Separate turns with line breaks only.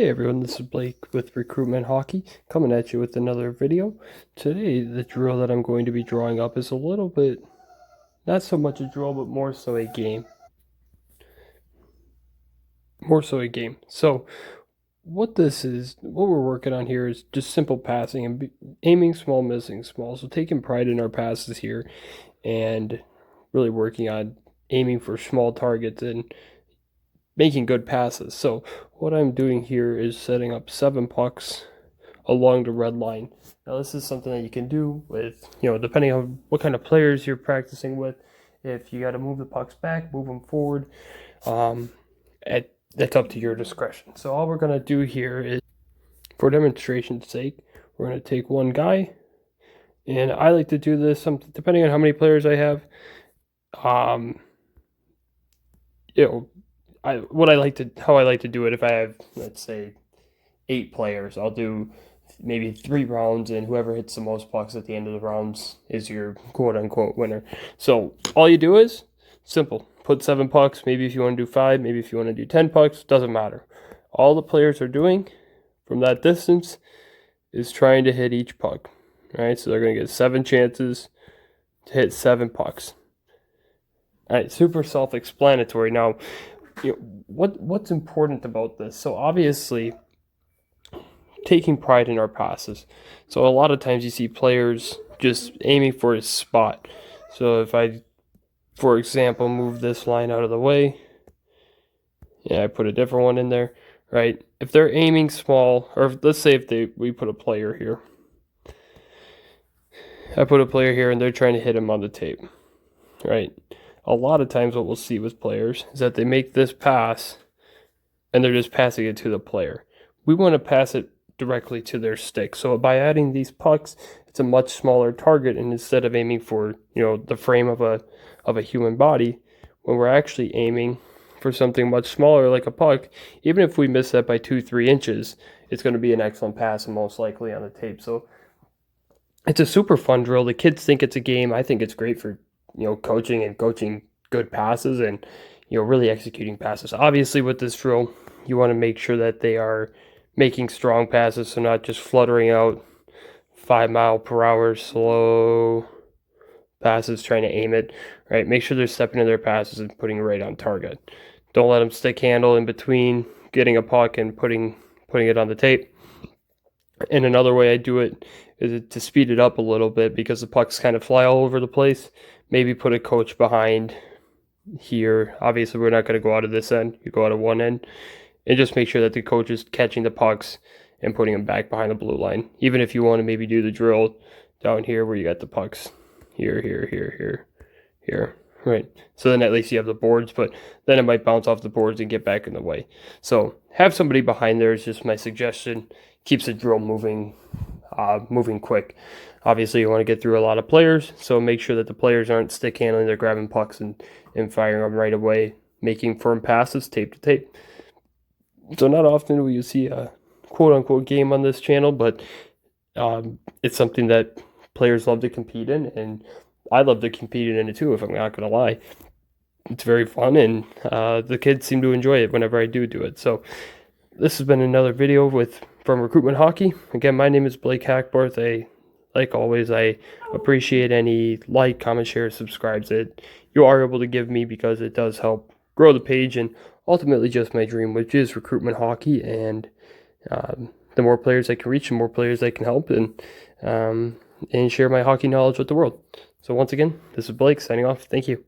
Hey everyone, this is Blake with Recruitment Hockey, coming at you with another video. Today, the drill that I'm going to be drawing up is a little bit, not so much a drill, but more so a game. So, what we're working on here is just simple passing and aiming small, missing small. So taking pride in our passes here and really working on aiming for small targets and making good passes. So what I'm doing here is setting up 7 pucks along the red line. Now this is something that you can do with, depending on what kind of players you're practicing with. If you got to move the pucks back, move them forward, that's up to your discretion. So all we're going to do here is, for demonstration's sake, we're going to take one guy, and I like to do this depending on how many players I have. How I like to do it, if I have, let's say, 8 players, I'll do maybe 3 rounds, and whoever hits the most pucks at the end of the rounds is your quote-unquote winner. So all you do is simple. Put 7 pucks, maybe if you want to do 5, maybe if you want to do 10 pucks, doesn't matter. All the players are doing from that distance is trying to hit each puck. All right, so they're going to get 7 chances to hit 7 pucks. All right, super self-explanatory. Now, what's important about this? So obviously, taking pride in our passes. So a lot of times you see players just aiming for a spot. So if I, for example, move this line out of the way, I put a different one in there, right? If they're aiming small, or let's say we put a player here. I put a player here and they're trying to hit him on the tape, right? A lot of times what we'll see with players is that they make this pass and they're just passing it to the player. We want to pass it directly to their stick. So by adding these pucks, it's a much smaller target, and instead of aiming for, the frame of a human body, when we're actually aiming for something much smaller like a puck, even if we miss that by 2-3 inches, it's going to be an excellent pass and most likely on the tape. So it's a super fun drill. The kids think it's a game. I think it's great for coaching good passes and really executing passes. Obviously with this drill, you want to make sure that they are making strong passes, so not just fluttering out 5-mile-per-hour slow passes trying to aim it, right? Make sure they're stepping in their passes and putting it right on target. Don't let them stick handle in between getting a puck and putting it on the tape. And another way I do it is to speed it up a little bit, because the pucks kind of fly all over the place. Maybe put a coach behind here. Obviously, we're not going to go out of this end. You go out of one end. And just make sure that the coach is catching the pucks and putting them back behind the blue line. Even if you want to maybe do the drill down here where you got the pucks here, right? So then at least you have the boards, but then it might bounce off the boards and get back in the way. So have somebody behind there is just my suggestion. Keeps the drill moving quick. Obviously, you want to get through a lot of players, so make sure that the players aren't stick handling. They're grabbing pucks and firing them right away, making firm passes, tape to tape. So not often will you see a quote-unquote game on this channel, but it's something that players love to compete in, and I love to compete in it too, if I'm not going to lie. It's very fun, and the kids seem to enjoy it whenever I do it. So this has been another video from Recruitment Hockey. Again, my name is Blake Hackbarth. Like always, I appreciate any like, comment, share, subscribes that you are able to give me, because it does help grow the page and ultimately just my dream, which is recruitment hockey. And the more players I can reach, the more players I can help, and share my hockey knowledge with the world. So once again, this is Blake signing off. Thank you.